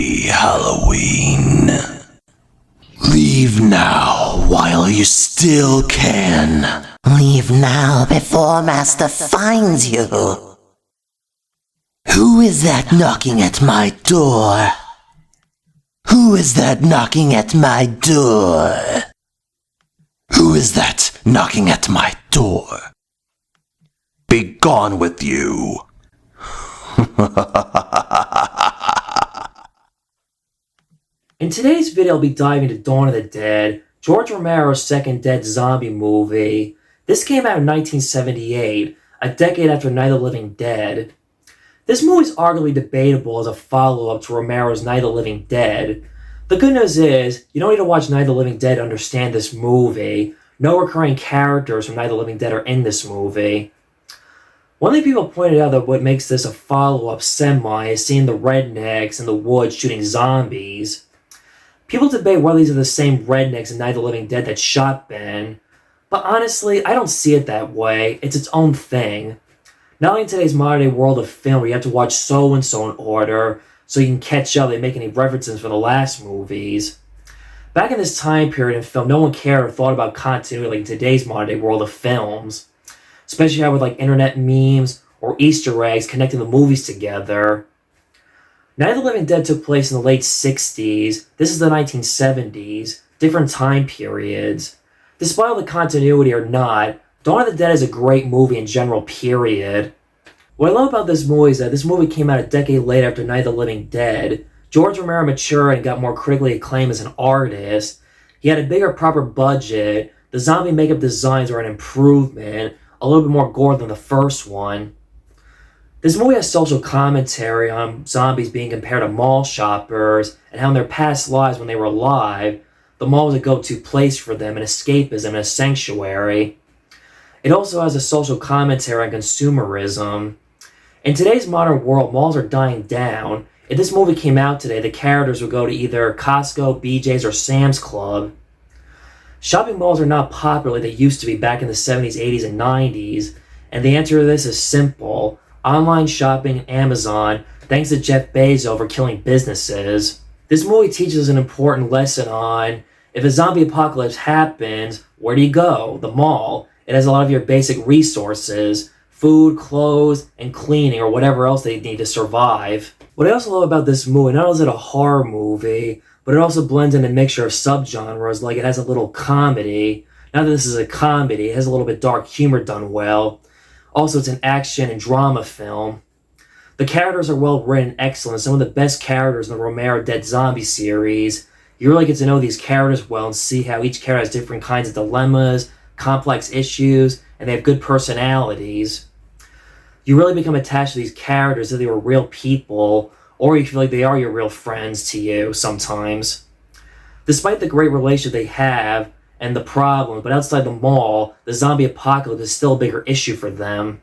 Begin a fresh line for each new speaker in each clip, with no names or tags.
Happy Halloween. Leave now while you still can.
Leave now before Master finds you.
Who is that knocking at my door? Who is that knocking at my door? Who is that knocking at my door? Be gone with you.
In today's video, I'll be diving into Dawn of the Dead, George Romero's second dead zombie movie. This came out in 1978, a decade after Night of the Living Dead. This movie is arguably debatable as a follow-up to Romero's Night of the Living Dead. The good news is, you don't need to watch Night of the Living Dead to understand this movie. No recurring characters from Night of the Living Dead are in this movie. One thing people pointed out that what makes this a follow-up semi is seeing the rednecks in the woods shooting zombies. People debate whether these are the same rednecks in Night of the Living Dead that shot Ben, but honestly, I don't see it that way. It's its own thing. Not only in today's modern-day world of film where you have to watch so-and-so in order so you can catch up, they make any references from the last movies. Back in this time period in film, no one cared or thought about continuity like in today's modern-day world of films. Especially how with like internet memes or Easter eggs connecting the movies together. Night of the Living Dead took place in the late 60s. This is the 1970s. Different time periods. Despite all the continuity or not, Dawn of the Dead is a great movie in general, period. What I love about this movie is that this movie came out a decade later after Night of the Living Dead. George Romero matured and got more critically acclaimed as an artist. He had a bigger, proper budget. The zombie makeup designs were an improvement. A little bit more gore than the first one. This movie has social commentary on zombies being compared to mall shoppers and how in their past lives when they were alive, the mall was a go-to place for them, an escapism, and a sanctuary. It also has a social commentary on consumerism. In today's modern world, malls are dying down. If this movie came out today, the characters would go to either Costco, BJ's, or Sam's Club. Shopping malls are not popular like they used to be back in the 70s, 80s, and 90s, and the answer to this is simple. Online shopping and Amazon, thanks to Jeff Bezos for killing businesses. This movie teaches an important lesson on, if a zombie apocalypse happens, where do you go? The mall. It has a lot of your basic resources, food, clothes, and cleaning, or whatever else they need to survive. What I also love about this movie, not only is it a horror movie, but it also blends in a mixture of subgenres, like it has a little comedy. Not that this is a comedy, it has a little bit dark humor done well. Also, it's an action and drama film. The characters are well written, excellent, some of the best characters in the Romero Dead Zombie series. You really get to know these characters well and see how each character has different kinds of dilemmas, complex issues, and they have good personalities. You really become attached to these characters as if they were real people, or you feel like they are your real friends to you sometimes. Despite the great relationship they have and the problems, but outside the mall, the zombie apocalypse is still a bigger issue for them.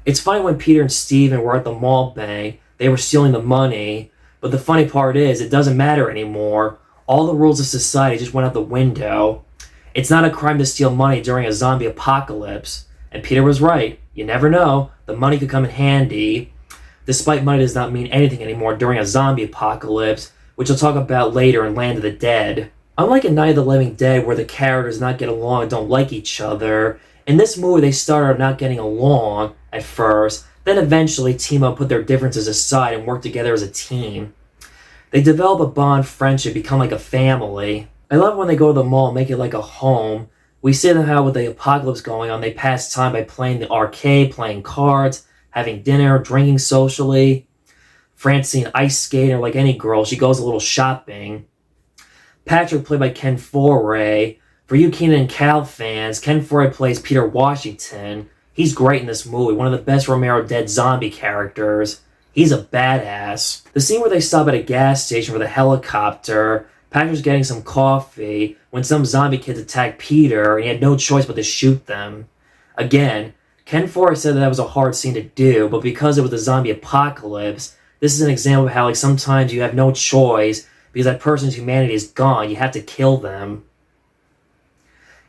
It's funny when Peter and Steven were at the mall bank, they were stealing the money, but the funny part is it doesn't matter anymore. All the rules of society just went out the window. It's not a crime to steal money during a zombie apocalypse. And Peter was right. You never know. The money could come in handy. Despite money does not mean anything anymore during a zombie apocalypse, which I'll talk about later in Land of the Dead. Unlike in Night of the Living Dead, where the characters not get along and don't like each other, in this movie they started not getting along at first, then eventually team up, put their differences aside, and work together as a team. They develop a bond, friendship, become like a family. I love when they go to the mall and make it like a home. We see them how with the apocalypse going on, they pass time by playing the arcade, playing cards, having dinner, drinking socially. Francine ice skating, or like any girl, she goes a little shopping. Patrick, played by Ken Foree. For you Kenan and Cal fans, Ken Foree plays Peter Washington. He's great in this movie, one of the best Romero Dead zombie characters. He's a badass. The scene where they stop at a gas station with a helicopter, Patrick's getting some coffee when some zombie kids attack Peter and he had no choice but to shoot them. Again, Ken Foree said that was a hard scene to do, but because it was a zombie apocalypse, this is an example of how like sometimes you have no choice because that person's humanity is gone. You have to kill them.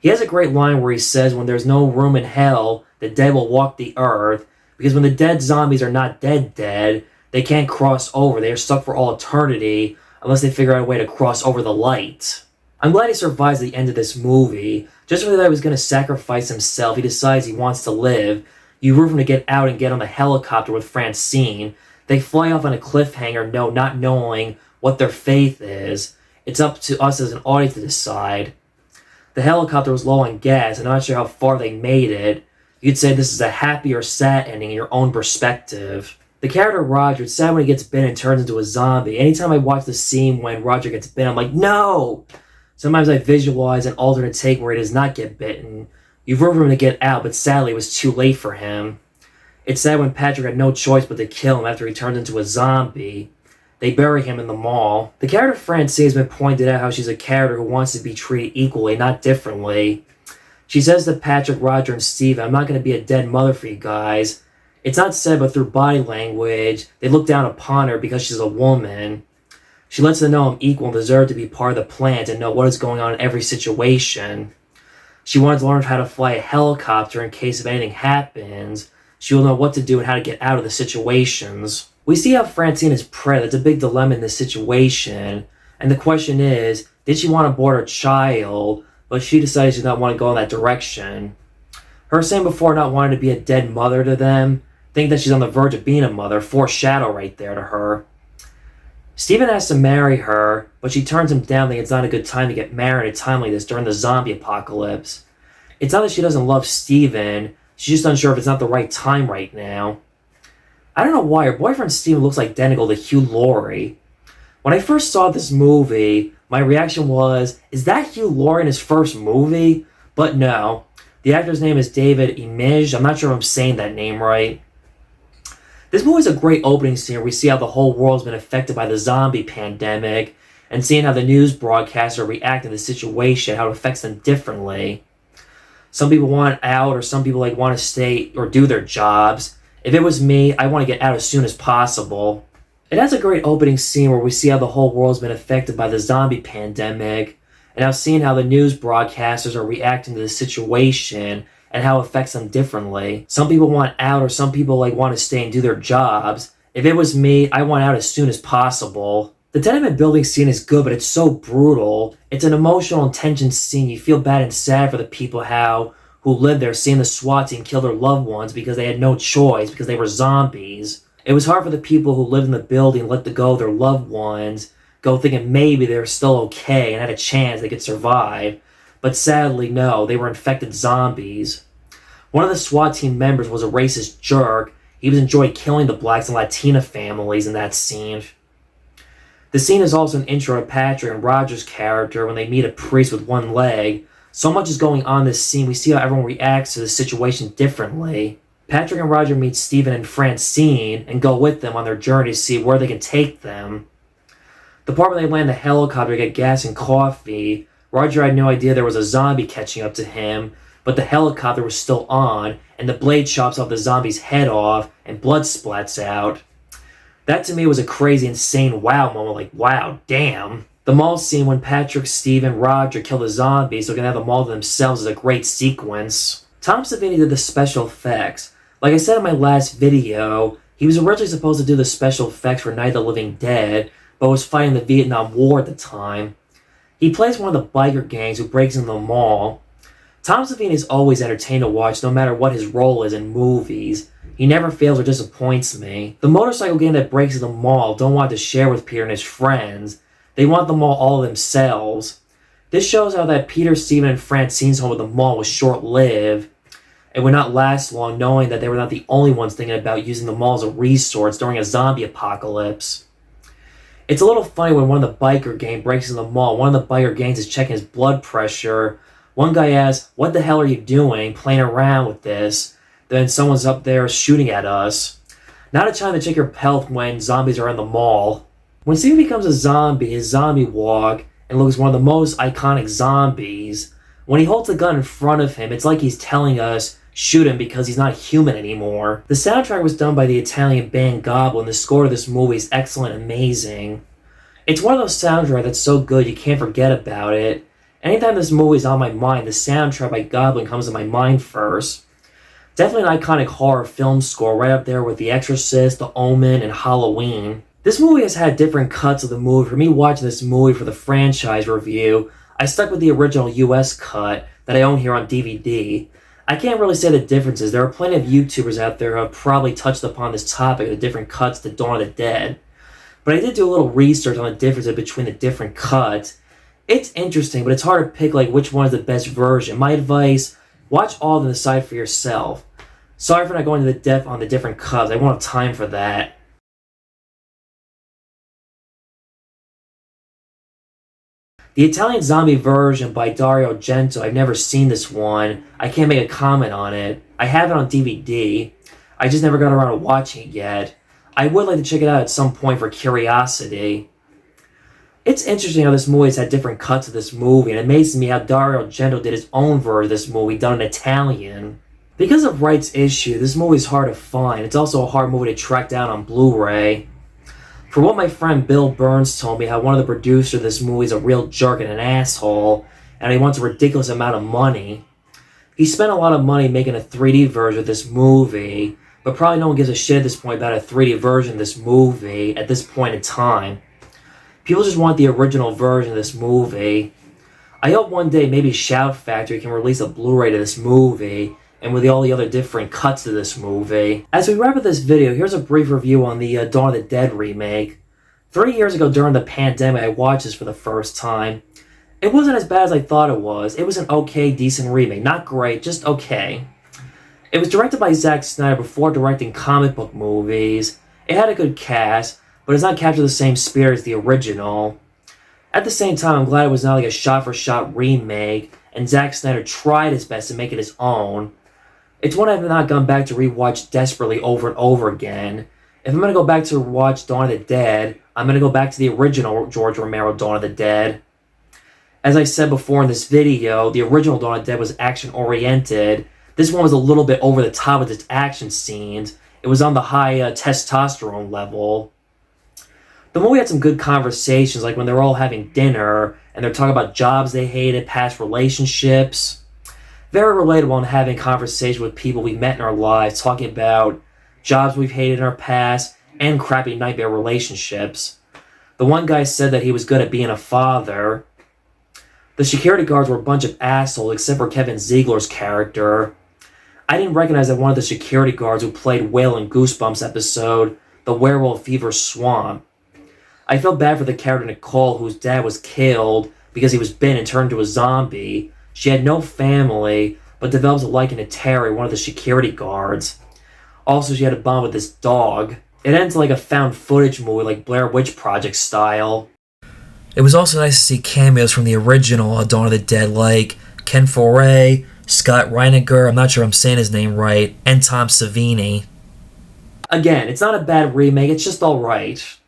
He has a great line where he says, when there's no room in hell, the dead will walk the earth, because when the dead zombies are not dead, They can't cross over. They are stuck for all eternity unless they figure out a way to cross over the light. I'm glad he survives the end of this movie. Just when he thought he was going to sacrifice himself, he decides he wants to live. You root for him to get out and get on the helicopter with Francine. They fly off on a cliffhanger, not knowing what their faith is. It's up to us as an audience to decide. The helicopter was low on gas, and I'm not sure how far they made it. You could say this is a happy or sad ending in your own perspective. The character Roger, it's sad when he gets bitten and turns into a zombie. Anytime I watch the scene when Roger gets bitten, I'm like, no! Sometimes I visualize an alternate take where he does not get bitten. You root for him to get out, but sadly it was too late for him. It's sad when Patrick had no choice but to kill him after he turned into a zombie. They bury him in the mall. The character Francine has been pointed out how she's a character who wants to be treated equally, not differently. She says to Patrick, Roger, and Steven, I'm not going to be a dead mother for you guys. It's not said, but through body language, they look down upon her because she's a woman. She lets them know I'm equal and deserve to be part of the plan and know what is going on in every situation. She wanted to learn how to fly a helicopter in case if anything happens. She will know what to do and how to get out of the situations. We see how Francine is pregnant. It's a big dilemma in this situation. And the question is, did she want to abort her child, but she decided she did not want to go in that direction? Her saying before not wanting to be a dead mother to them, think that she's on the verge of being a mother, foreshadow right there to her. Steven has to marry her, but she turns him down thinking it's not a good time to get married at a time like this during the zombie apocalypse. It's not that she doesn't love Steven, she's just unsure if it's not the right time right now. I don't know why, her boyfriend Steven looks identical to Hugh Laurie. When I first saw this movie, my reaction was, is that Hugh Laurie in his first movie? But no. The actor's name is David Imige. I'm not sure if I'm saying that name right. This movie is a great opening scene where we see how the whole world's been affected by the zombie pandemic and seeing how the news broadcasts are reacting to the situation, how it affects them differently. Some people want out, or some people want to stay or do their jobs. If it was me, I want to get out as soon as possible. It has a great opening scene where we see how the whole world's been affected by the zombie pandemic and now seeing how the news broadcasters are reacting to the situation and how it affects them differently. Some people want out, or some people want to stay and do their jobs. If it was me, I want out as soon as possible. The tenement building scene is good, but it's so brutal. It's an emotional and tension scene. You feel bad and sad for the people who live there, seeing the SWAT team kill their loved ones because they had no choice, because they were zombies. It was hard for the people who lived in the building and let go of their loved ones, go thinking maybe they were still okay and had a chance they could survive. But sadly, no, they were infected zombies. One of the SWAT team members was a racist jerk. He was enjoyed killing the blacks and Latina families in that scene. The scene is also an intro to Patrick and Roger's character when they meet a priest with one leg. So much is going on in this scene, we see how everyone reacts to the situation differently. Patrick and Roger meet Steven and Francine and go with them on their journey to see where they can take them. The part where they land the helicopter to get gas and coffee, Roger had no idea there was a zombie catching up to him, but the helicopter was still on, and the blade chops off the zombie's head off, and blood splats out. That to me was a crazy, insane wow moment, wow, damn. The mall scene when Patrick, Steve, and Roger kill the zombies so they can have the mall to themselves is a great sequence. Tom Savini did the special effects. Like I said in my last video, he was originally supposed to do the special effects for Night of the Living Dead, but was fighting the Vietnam War at the time. He plays one of the biker gangs who breaks into the mall. Tom Savini is always entertaining to watch no matter what his role is in movies. He never fails or disappoints me. The motorcycle gang that breaks into the mall don't want to share with Peter and his friends. They want the mall all themselves. This shows how that Peter, Steven, and Francine's home at the mall was short-lived. It would not last long, knowing that they were not the only ones thinking about using the mall as a resource during a zombie apocalypse. It's a little funny when one of the biker gang breaks into the mall. One of the biker gangs is checking his blood pressure. One guy asks, "What the hell are you doing, playing around with this?" Then someone's up there shooting at us. Not a time to check your health when zombies are in the mall. When Steven becomes a zombie, his zombie walk, and looks one of the most iconic zombies, when he holds the gun in front of him, it's like he's telling us, shoot him because he's not human anymore. The soundtrack was done by the Italian band Goblin. The score of this movie is excellent and amazing. It's one of those soundtracks that's so good you can't forget about it. Anytime this movie is on my mind, the soundtrack by Goblin comes to my mind first. Definitely an iconic horror film score, right up there with The Exorcist, The Omen, and Halloween. This movie has had different cuts of the movie. For me watching this movie for the franchise review, I stuck with the original US cut that I own here on DVD. I can't really say the differences. There are plenty of YouTubers out there who have probably touched upon this topic of the different cuts to Dawn of the Dead. But I did do a little research on the differences between the different cuts. It's interesting, but it's hard to pick which one is the best version. My advice, watch all of them and decide for yourself. Sorry for not going into the depth on the different cuts. I won't have time for that. The Italian zombie version by Dario Argento, I've never seen this one. I can't make a comment on it. I have it on DVD. I just never got around to watching it yet. I would like to check it out at some point for curiosity. It's interesting how this movie's had different cuts of this movie, and it amazes me how Dario Argento did his own version of this movie done in Italian. Because of rights issue, this movie is hard to find. It's also a hard movie to track down on Blu-ray. For what my friend Bill Burns told me, how one of the producers of this movie is a real jerk and an asshole, and he wants a ridiculous amount of money. He spent a lot of money making a 3D version of this movie, but probably no one gives a shit at this point about a 3D version of this movie at this point in time. People just want the original version of this movie. I hope one day maybe Shout Factory can release a Blu-ray to this movie, and with all the other different cuts to this movie. As we wrap up this video, here's a brief review on the Dawn of the Dead remake. 3 years ago during the pandemic, I watched this for the first time. It wasn't as bad as I thought it was. It was an okay, decent remake. Not great, just okay. It was directed by Zack Snyder before directing comic book movies. It had a good cast, but it's not captured the same spirit as the original. At the same time, I'm glad it was not a shot-for-shot remake, and Zack Snyder tried his best to make it his own. It's one I've not gone back to rewatch desperately over and over again. If I'm going to go back to watch Dawn of the Dead, I'm going to go back to the original George Romero Dawn of the Dead. As I said before in this video, the original Dawn of the Dead was action-oriented. This one was a little bit over the top with its action scenes. It was on the high testosterone level. The movie had some good conversations, like when they're all having dinner, and they're talking about jobs they hated, past relationships. Very relatable on having conversation with people we met in our lives, talking about jobs we've hated in our past, and crappy nightmare relationships. The one guy said that he was good at being a father. The security guards were a bunch of assholes, except for Kevin Ziegler's character. I didn't recognize that one of the security guards who played Will in Goosebumps episode, The Werewolf Fever Swamp. I felt bad for the character Nicole, whose dad was killed because he was bitten and turned into a zombie. She had no family, but develops a liking to Terry, one of the security guards. Also, she had a bond with this dog. It ends like a found footage movie, like Blair Witch Project style. It was also nice to see cameos from the original Dawn of the Dead, like Ken Foree, Scott Reiniger, I'm not sure I'm saying his name right, and Tom Savini. Again, it's not a bad remake, it's just alright.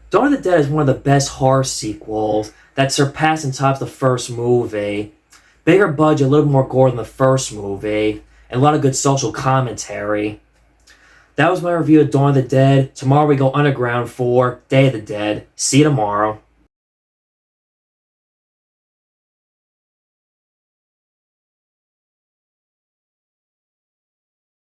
Dawn of the Dead is one of the best horror sequels that surpassed and tops the first movie. Bigger budget, a little more gore than the first movie, and a lot of good social commentary. That was my review of Dawn of the Dead. Tomorrow we go underground for Day of the Dead. See you tomorrow.